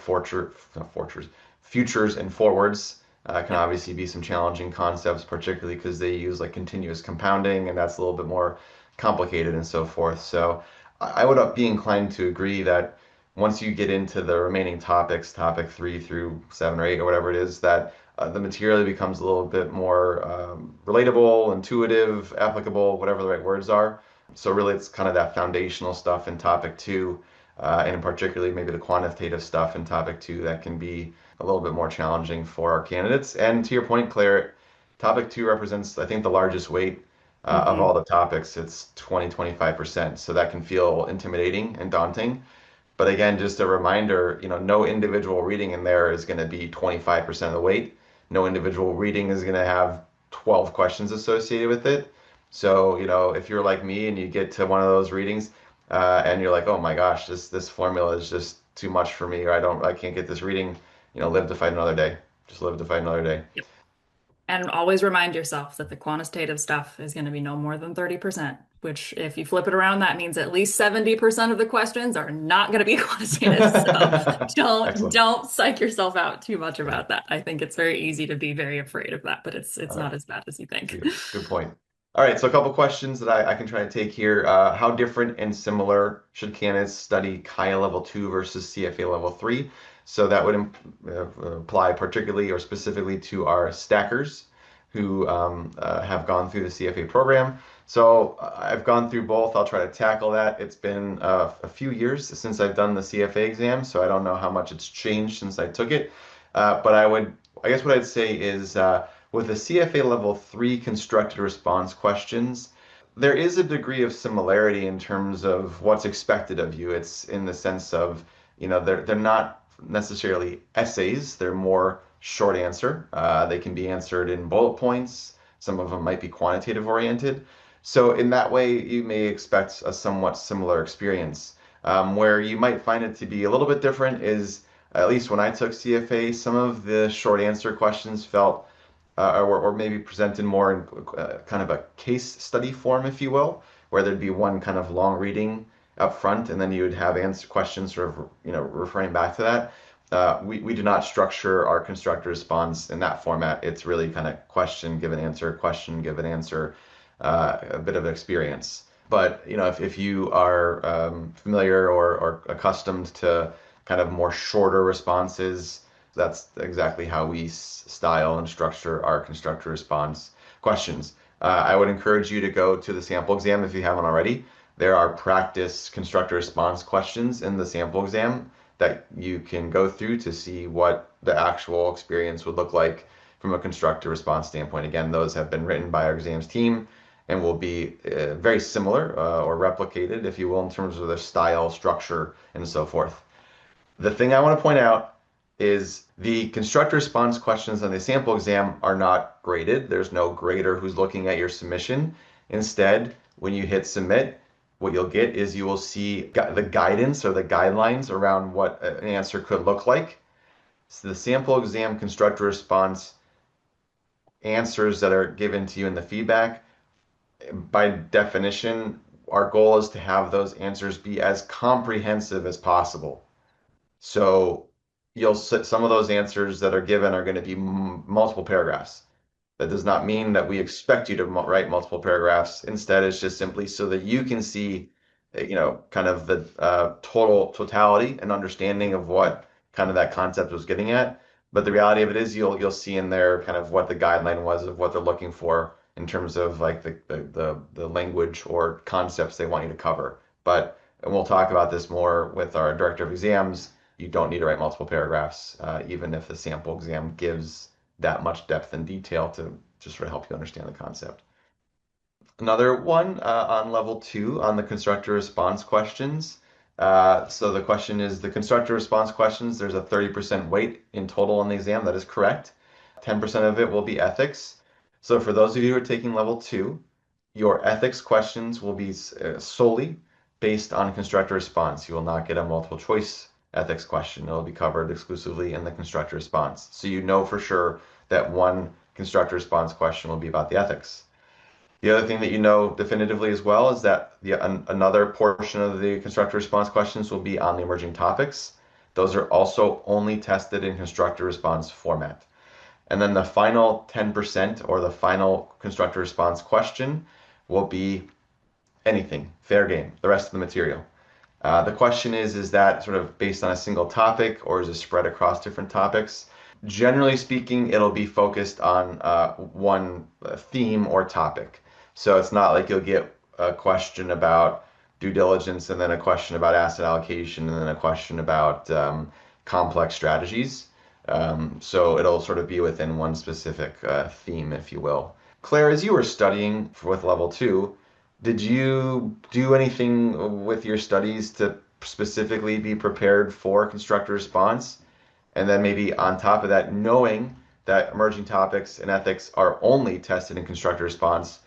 not fortures, futures and forwards can Yep. obviously be some challenging concepts, particularly because they use like continuous compounding, and that's a little bit more complicated and so forth. So I would be inclined to agree that once you get into the remaining topics, topic 3 through 7 or 8 or whatever it is, that the material becomes a little bit more relatable, intuitive, applicable, whatever the right words are. So really, it's kind of that foundational stuff in topic 2, and particularly maybe the quantitative stuff in topic 2 that can be a little bit more challenging for our candidates. And to your point, Claire, topic 2 represents, I think, the largest weight of Hmm. all the topics. It's 20-25%. So that can feel intimidating and daunting. But again, just a reminder, no individual reading in there is going to be 25% of the weight. No individual reading is going to have 12 questions associated with it. So, if you're like me and you get to one of those readings, and you're like, oh my gosh, this formula is just too much for me, or I can't get this reading, live to fight another day. Just live to fight another day. And always remind yourself that the quantitative stuff is going to be no more than 30%, which if you flip it around, that means at least 70% of the questions are not going to be quantitative. So don't Excellent. don't psych yourself out too much about that. I think it's very easy to be very afraid of that, but it's All right. not as bad as you think. Good point. All right, so a couple questions that I can try to take here. How different and similar should candidates study CAIA level 2 versus CFA level 3? So that would apply particularly or specifically to our stackers who have gone through the CFA program. So I've gone through both. I'll try to tackle that. It's been a few years since I've done the CFA exam, so I don't know how much it's changed since I took it. But I guess what I'd say is with the CFA level 3 constructed response questions, there is a degree of similarity in terms of what's expected of you. It's in the sense of, they're not necessarily essays, they're more short answer. They can be answered in bullet points. Some of them might be quantitative oriented. So in that way, you may expect a somewhat similar experience. Where you might find it to be a little bit different is, at least when I took CFA, some of the short answer questions felt or maybe presented more in kind of a case study form, if you will, where there'd be one kind of long reading up front, and then you would have answer questions sort of, referring back to that. We do not structure our constructor response in that format. It's really kind of question, give an answer, question, give an answer, a bit of experience. But if you are familiar or accustomed to kind of more shorter responses, that's exactly how we style and structure our constructor response questions. I would encourage you to go to the sample exam if you haven't already. There are practice constructor response questions in the sample exam that you can go through to see what the actual experience would look like from a constructor response standpoint. Again, those have been written by our exams team and will be very similar or replicated, if you will, in terms of their style, structure, and so forth. The thing I want to point out is the constructor response questions on the sample exam are not graded. There's no grader who's looking at your submission. Instead, when you hit submit, what you'll get is you will see the guidance or the guidelines around what an answer could look like. So the sample exam constructor response answers that are given to you in the feedback, by definition, our goal is to have those answers be as comprehensive as possible. So some of those answers that are given are going to be multiple paragraphs. That does not mean that we expect you to write multiple paragraphs. Instead, it's just simply so that you can see, kind of the totality and understanding of what kind of that concept was getting at. But the reality of it is you'll see in there kind of what the guideline was of what they're looking for in terms of like the language or concepts they want you to cover. But and we'll talk about this more with our director of exams you don't need to write multiple paragraphs, even if the sample exam gives that much depth and detail to just sort of help you understand the concept. Another one on level two on the constructor response questions. So the question is the constructor response questions. There's a 30% weight in total on the exam. That is correct. 10% of it will be ethics. So for those of you who are taking level two, your ethics questions will be solely based on constructor response. You will not get a multiple choice ethics question. It will be covered exclusively in the constructor response. So you know for sure that one constructor response question will be about the ethics. The other thing that you know definitively as well is that another portion of the constructor response questions will be on the emerging topics. Those are also only tested in constructor response format. And then the final 10% or the final constructor response question will be anything, fair game, the rest of the material. The question is that sort of based on a single topic or is it spread across different topics? Generally speaking, it'll be focused on one theme or topic. So it's not like you'll get a question about due diligence and then a question about asset allocation and then a question about complex strategies. So it'll sort of be within one specific theme, if you will. Claire, as you were studying with level two, did you do anything with your studies to specifically be prepared for constructor response? And then maybe on top of that, knowing that emerging topics and ethics are only tested in constructor response,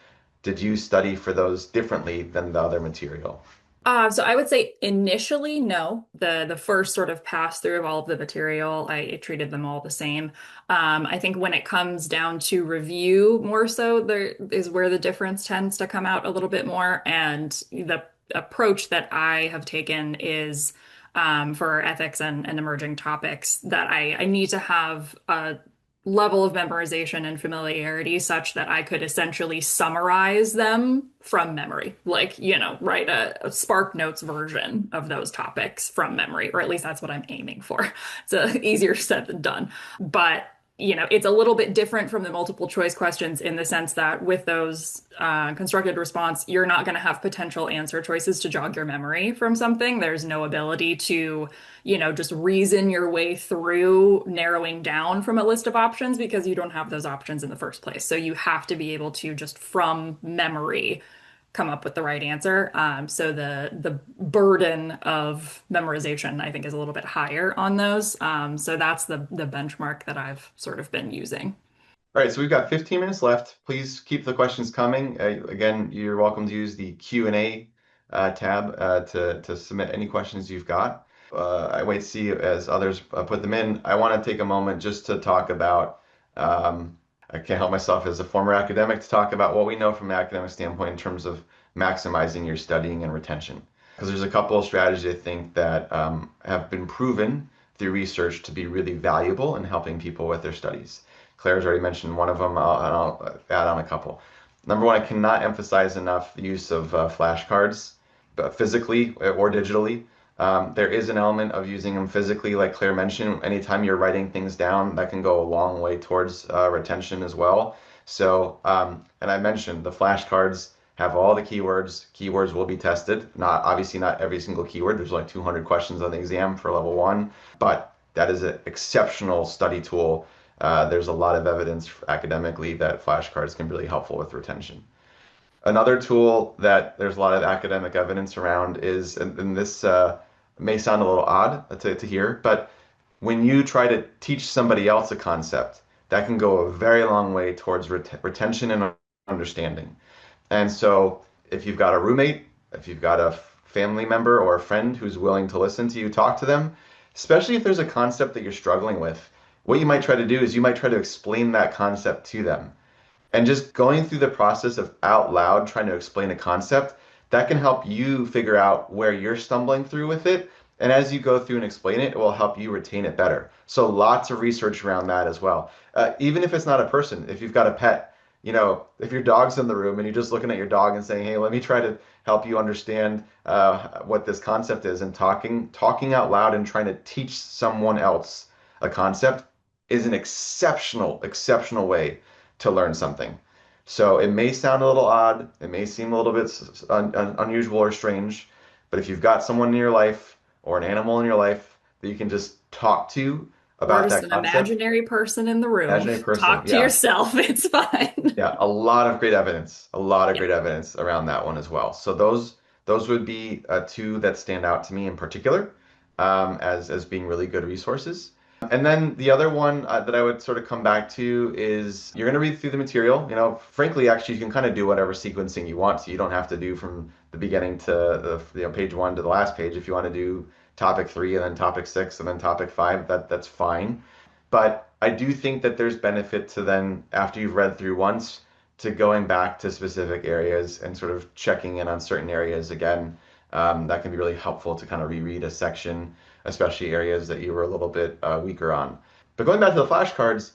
did you study for those differently than the other material? So I would say initially, no. The first sort of pass through of all of the material, I treated them all the same. I think when it comes down to review more so, there is where the difference tends to come out a little bit more. And the approach that I have taken is for ethics and emerging topics that I need to have a level of memorization and familiarity such that I could essentially summarize them from memory. Like, write a Spark Notes version of those topics from memory, or at least that's what I'm aiming for. It's easier said than done. But it's a little bit different from the multiple choice questions in the sense that with those constructed response, you're not going to have potential answer choices to jog your memory from something. There's no ability to, just reason your way through narrowing down from a list of options because you don't have those options in the first place. So you have to be able to just from memory come up with the right answer. So the burden of memorization, I think, is a little bit higher on those. So that's the benchmark that I've sort of been using. All right, so we've got 15 minutes left. Please keep the questions coming. Again, you're welcome to use the Q&A tab to submit any questions you've got. I wait to see as others put them in. I want to take a moment just to talk about, I can't help myself as a former academic to talk about what we know from an academic standpoint in terms of maximizing your studying and retention. Because there's a couple of strategies I think that have been proven through research to be really valuable in helping people with their studies. Claire's already mentioned one of them, and I'll add on a couple. Number one, I cannot emphasize enough the use of flashcards, physically or digitally. There is an element of using them physically, like Claire mentioned. Anytime you're writing things down, that can go a long way towards retention as well. So, and I mentioned the flashcards have all the keywords. Keywords will be tested. Not obviously not every single keyword. There's like 200 questions on the exam for level one, but that is an exceptional study tool. There's a lot of evidence academically that flashcards can be really helpful with retention. Another tool that there's a lot of academic evidence around is, and this may sound a little odd to hear, but when you try to teach somebody else a concept, that can go a very long way towards retention and understanding. And so if you've got a roommate, if you've got a family member or a friend who's willing to listen to you talk to them, especially if there's a concept that you're struggling with, what you might try to do is you might try to explain that concept to them. And just going through the process of out loud trying to explain a concept, that can help you figure out where you're stumbling through with it. And as you go through and explain it, it will help you retain it better. So lots of research around that as well. Even if it's not a person, if you've got a pet, if your dog's in the room and you're just looking at your dog and saying, "Hey, let me try to help you understand what this concept is," and talking out loud and trying to teach someone else a concept is an exceptional way to learn something. So it may sound a little odd, it may seem a little bit unusual or strange, but if you've got someone in your life or an animal in your life that you can just talk to Or about just that an concept. imaginary person in the room. Imaginary person, Talk to yeah. yourself. It's fine. Yeah, a lot of great evidence, a lot of Yeah, great evidence around that one as well. So those would be two that stand out to me in particular as being really good resources. And then the other one that I would sort of come back to is you're going to read through the material. You know, frankly, actually, you can kind of do whatever sequencing you want. So you don't have to do from the beginning to page one to the last page. If you want to do topic three and then topic six and then topic five, that's fine. But I do think that there's benefit to then, after you've read through once, to going back to specific areas and sort of checking in on certain areas again. That can be really helpful to kind of reread a section, especially areas that you were a little bit weaker on. But going back to the flashcards,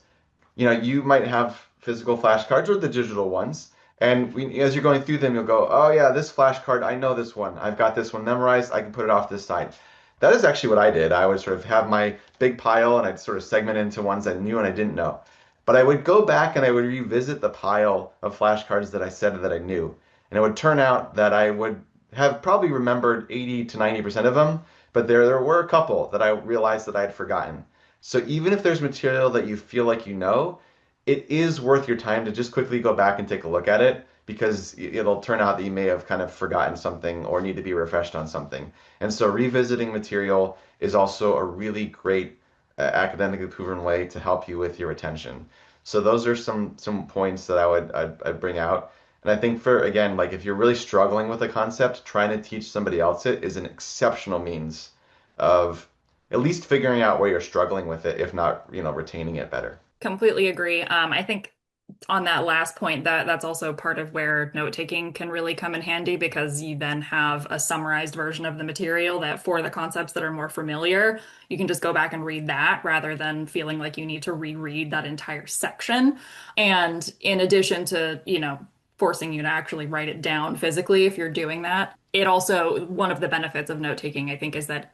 you know, you might have physical flashcards or the digital ones. And as you're going through them, you'll go, oh, yeah, this flashcard, I know this one. I've got this one memorized. I can put it off this side. That is actually what I did. I would sort of have my big pile and I'd sort of segment into ones I knew and I didn't know. But I would go back and I would revisit the pile of flashcards that I said that I knew. And it would turn out that I would have probably remembered 80 to 90% of them, but there were a couple that I realized that I had forgotten. So even if there's material that you feel like you know, it is worth your time to just quickly go back and take a look at it because it'll turn out that you may have kind of forgotten something or need to be refreshed on something. And so revisiting material is also a really great academically proven way to help you with your retention. So those are some points that I'd bring out. And I think for again, like if you're really struggling with a concept, trying to teach somebody else it is an exceptional means of at least figuring out where you're struggling with it, if not, you know, retaining it better. completely agree. I think on that last point, that's also part of where note taking can really come in handy because you then have a summarized version of the material that for the concepts that are more familiar, you can just go back and read that rather than feeling like you need to reread that entire section. And in addition to, forcing you to actually write it down physically if you're doing that, it also, one of the benefits of note taking, I think, is that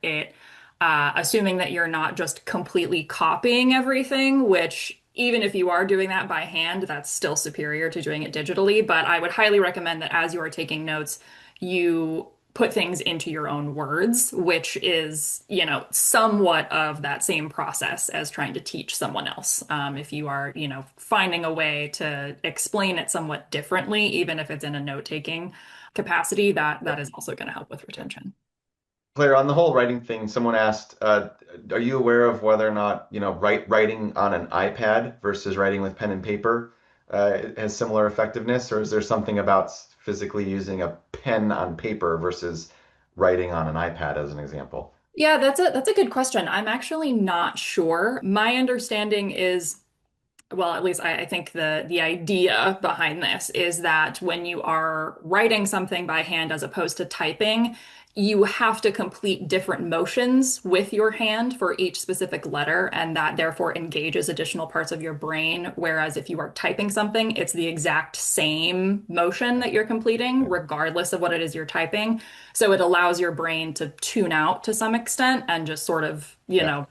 assuming that you're not just completely copying everything, which even if you are doing that by hand, that's still superior to doing it digitally. But I would highly recommend that as you are taking notes, you put things into your own words, which is, somewhat of that same process as trying to teach someone else. If you are, finding a way to explain it somewhat differently, even if it's in a note-taking capacity, that is also going to help with retention. Claire, on the whole writing thing, someone asked, are you aware of whether or not, you know, writing on an iPad versus writing with pen and paper has similar effectiveness, or is there something about physically using a pen on paper versus writing on an iPad as an example? Yeah, that's a good question. I'm actually not sure. My understanding is, well, at least I think the idea behind this is that when you are writing something by hand as opposed to typing, you have to complete different motions with your hand for each specific letter, and that therefore engages additional parts of your brain. Whereas if you are typing something, it's the exact same motion that you're completing, Yeah, regardless of what it is you're typing. So it allows your brain to tune out to some extent and just sort of, yeah, yeah,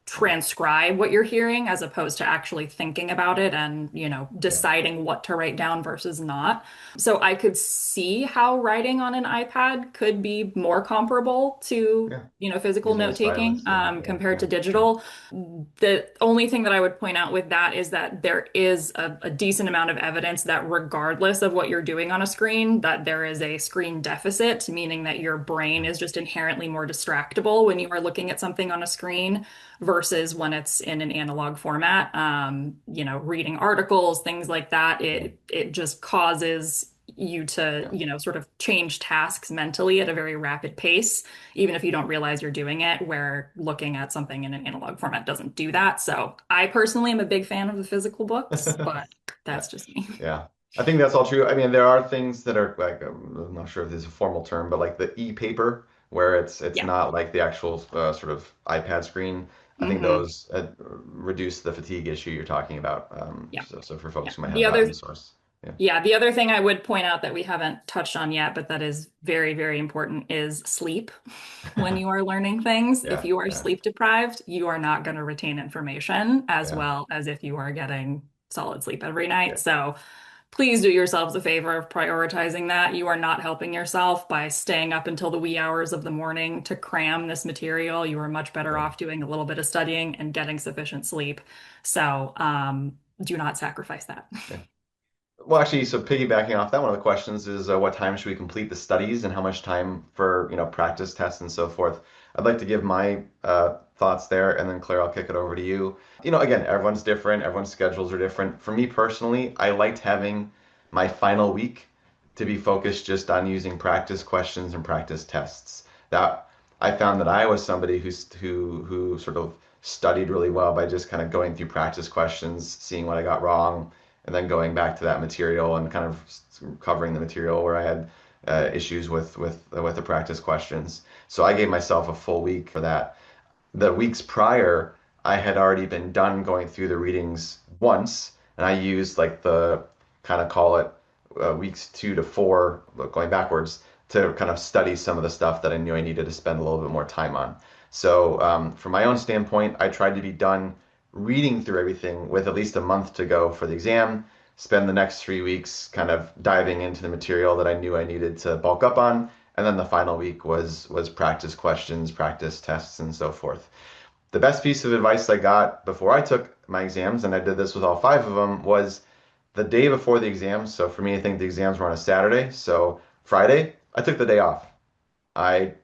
transcribe what you're hearing as opposed to actually thinking about it and, yeah, deciding what to write down versus not. So I could see how writing on an iPad could be more comparable to, yeah. physical Using a note taking stylus, yeah, yeah, compared yeah, to sure. digital. The only thing that I would point out with that is that there is a decent amount of evidence that regardless of what you're doing on a screen, that there is a screen deficit, meaning that your brain Yeah, is just inherently more distractible when you are looking at something on a screen versus when it's in an analog format. Reading articles, things like that, yeah, it just causes you to, yeah. sort of change tasks mentally at a very rapid pace, even if you don't realize you're doing it, where looking at something in an analog format doesn't do that. So I personally am a big fan of the physical books, but Yeah. that's just me. Yeah, I think that's all true. I mean, there are things that are like I'm not sure if this is a formal term, but like the e-paper, where it's Yeah. not like the actual sort of iPad screen. I think Hmm. those reduce the fatigue issue you're talking about. Yeah. So for Yeah. folks who might have that resource, yeah, The other thing I would point out that we haven't touched on yet, but that is very, very important is sleep. When you are learning things, if yeah, you are yeah, sleep deprived, you are not going to retain information as yeah, well as if you are getting solid sleep every night. yeah. So please do yourselves a favor of prioritizing that. You are not helping yourself by staying up until the wee hours of the morning to cram this material. You are much better Yeah. off doing a little bit of studying and getting sufficient sleep. So, do not sacrifice that. Yeah. Well, actually, so piggybacking off that, one of the questions is what time should we complete the studies and how much time for, practice tests and so forth. I'd like to give my thoughts there, and then Claire, I'll kick it over to you. Again, everyone's different, everyone's schedules are different. For me personally, I liked having my final week to be focused just on using practice questions and practice tests. That I found that I was somebody who sort of studied really well by just kind of going through practice questions, seeing what I got wrong, and then going back to that material and kind of covering the material where I had issues with the practice questions. So I gave myself a full week for that. The weeks prior, I had already been done going through the readings once, and I used like the kind of call it weeks 2 to 4, going backwards, to kind of study some of the stuff that I knew I needed to spend a little bit more time on. So, from my own standpoint, I tried to be done reading through everything with at least a month to go for the exam, spend the next 3 weeks kind of diving into the material that I knew I needed to bulk up on, and then the final week was practice questions, practice tests, and so forth. The best piece of advice I got before I took my exams, and I did this with all 5 of them, was the day before the exams. So for me, I think the exams were on a Saturday. So Friday, I took the day off. I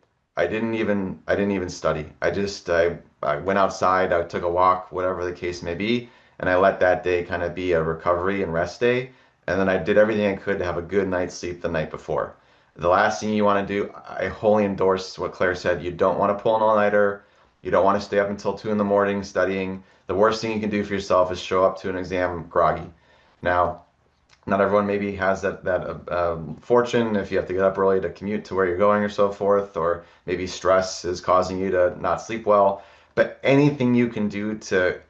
I didn't even study. I went outside, I took a walk, whatever the case may be, and I let that day kind of be a recovery and rest day. And then I did everything I could to have a good night's sleep the night before. The last thing you want to do, I wholly endorse what Claire said. You don't want to pull an all-nighter. You don't want to stay up until 2 in the morning studying. The worst thing you can do for yourself is show up to an exam groggy. Now, not everyone maybe has that fortune if you have to get up early to commute to where you're going or so forth, or maybe stress is causing you to not sleep well. But anything you can do to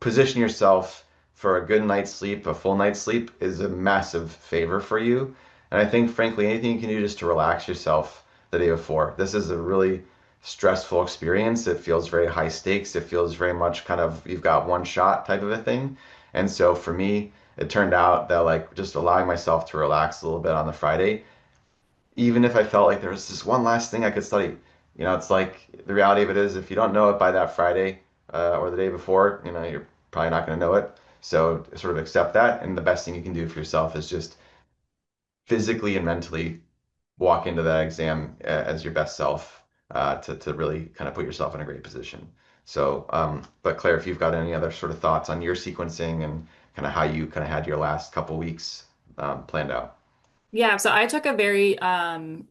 position yourself for a good night's sleep, a full night's sleep, is a massive favor for you. And I think, frankly, anything you can do just to relax yourself the day before. This is a really stressful experience. It feels very high stakes. It feels very much kind of you've got one shot type of a thing. And so for me, it turned out that like just allowing myself to relax a little bit on the Friday, even if I felt like there was this one last thing I could study, it's like the reality of it is if you don't know it by that Friday or the day before, you're probably not going to know it. So sort of accept that. And the best thing you can do for yourself is just physically and mentally walk into that exam as your best self to really kind of put yourself in a great position. So, but Claire, if you've got any other sort of thoughts on your sequencing and kind of how you kind of had your last couple weeks planned out. Yeah, so I took a very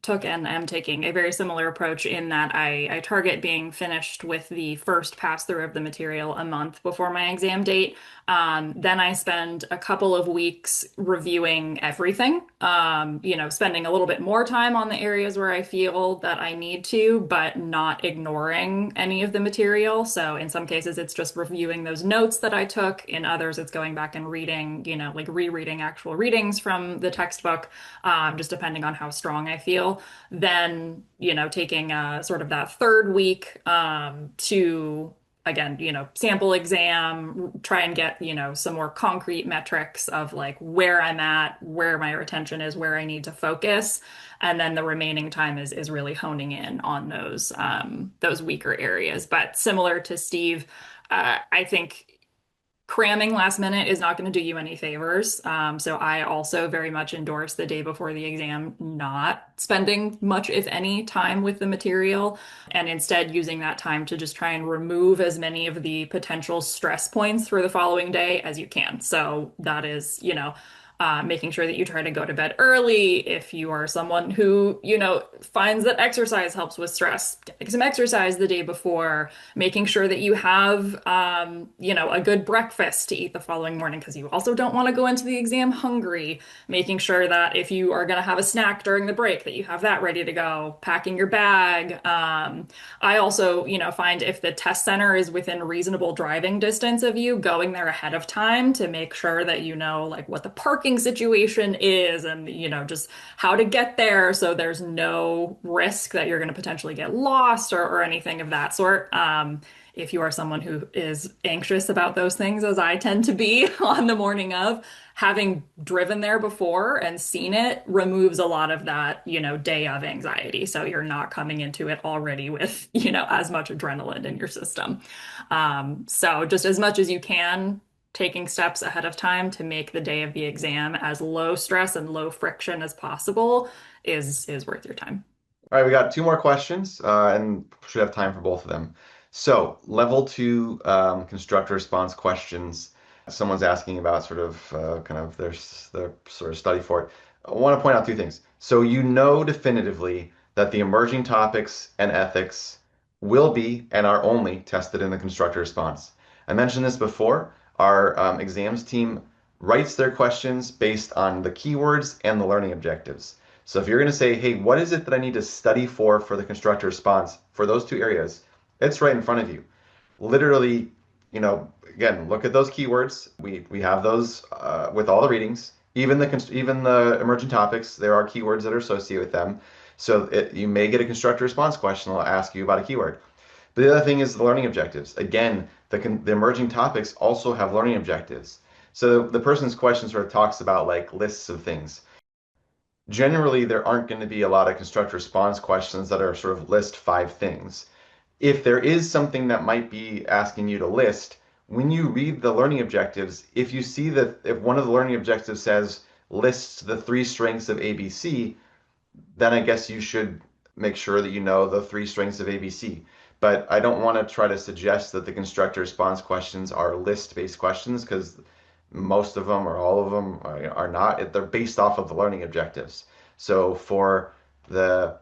took and am taking a very similar approach in that I target being finished with the first pass through of the material a month before my exam date. Then I spend a couple of weeks reviewing everything. Spending a little bit more time on the areas where I feel that I need to, but not ignoring any of the material. So in some cases, it's just reviewing those notes that I took. In others, it's going back and reading, like rereading actual readings from the textbook, just depending on how strong I feel. Then, taking sort of that third week to, again, sample exam, try and get, some more concrete metrics of like where I'm at, where my retention is, where I need to focus. And then the remaining time is really honing in on those weaker areas. But similar to Steve, I think cramming last minute is not going to do you any favors. So I also very much endorse the day before the exam not spending much, if any, time with the material, and instead using that time to just try and remove as many of the potential stress points for the following day as you can. So that is, making sure that you try to go to bed early. If you are someone who, finds that exercise helps with stress, getting some exercise the day before, making sure that you have, a good breakfast to eat the following morning because you also don't want to go into the exam hungry, making sure that if you are going to have a snack during the break, that you have that ready to go, packing your bag. I also, find if the test center is within reasonable driving distance of you, going there ahead of time to make sure that you know like what the parking parking situation is and just how to get there so there's no risk that you're going to potentially get lost or anything of that sort. If you are someone who is anxious about those things, as I tend to be on the morning of, having driven there before and seen it removes a lot of that, day of anxiety. So you're not coming into it already with, as much adrenaline in your system. So just as much as you can, taking steps ahead of time to make the day of the exam as low stress and low friction as possible is worth your time. All right, we got two more questions, and should have time for both of them. So, level two constructor response questions. Someone's asking about sort of kind of their sort of study for it. I want to point out two things. So, you know definitively that the emerging topics and ethics will be and are only tested in the constructor response. I mentioned this before. Our exams team writes their questions based on the keywords and the learning objectives. So if you're going to say, hey, what is it that I need to study for the constructor response for those two areas? It's right in front of you. Literally, again, look at those keywords. We have those with all the readings, even the emerging topics. There are keywords that are associated with them. So you may get a constructor response question that'll ask you about a keyword. But the other thing is the learning objectives. Again, the emerging topics also have learning objectives. So the person's question sort of talks about like lists of things. Generally, there aren't going to be a lot of constructor response questions that are sort of list five things. If there is something that might be asking you to list, when you read the learning objectives, if you see that if one of the learning objectives says lists the three strengths of ABC, then I guess you should make sure that you know the three strengths of ABC. But I don't want to try to suggest that the constructor response questions are list-based questions because most of them or all of them are not. They're based off of the learning objectives. So for the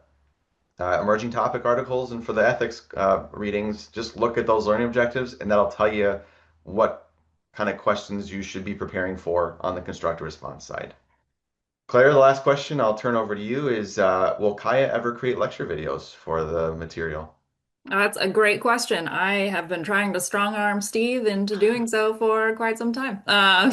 emerging topic articles and for the ethics readings, just look at those learning objectives and that'll tell you what kind of questions you should be preparing for on the constructor response side. Claire, the last question I'll turn over to you is, will CAIA ever create lecture videos for the material? That's a great question. I have been trying to strong arm Steve into doing so for quite some time.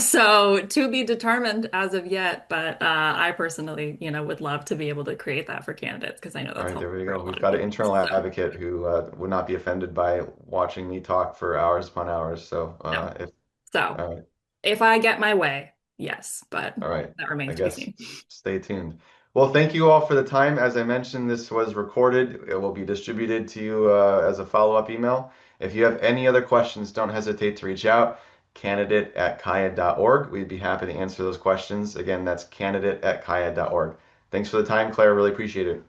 So to be determined as of yet, but I personally, would love to be able to create that for candidates because I know All that's right, there helpful we for go. a We've lot of got an people. internal So advocate who would not be offended by watching me talk for hours upon hours. So no. if So all right, if I get my way, yes, but all right, that I remains to be guess seen. stay tuned. Well, thank you all for the time. As I mentioned, this was recorded. It will be distributed to you as a follow-up email. If you have any other questions, don't hesitate to reach out. Candidate@caia.org. We'd be happy to answer those questions. Again, that's candidate@caia.org. Thanks for the time, Claire. Really appreciate it.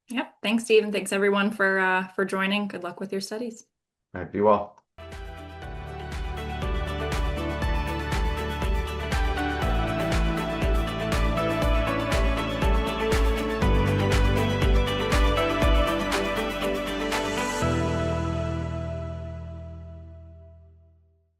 Yep. Thanks, Steve, and thanks everyone for joining. Good luck with your studies. All right, be well.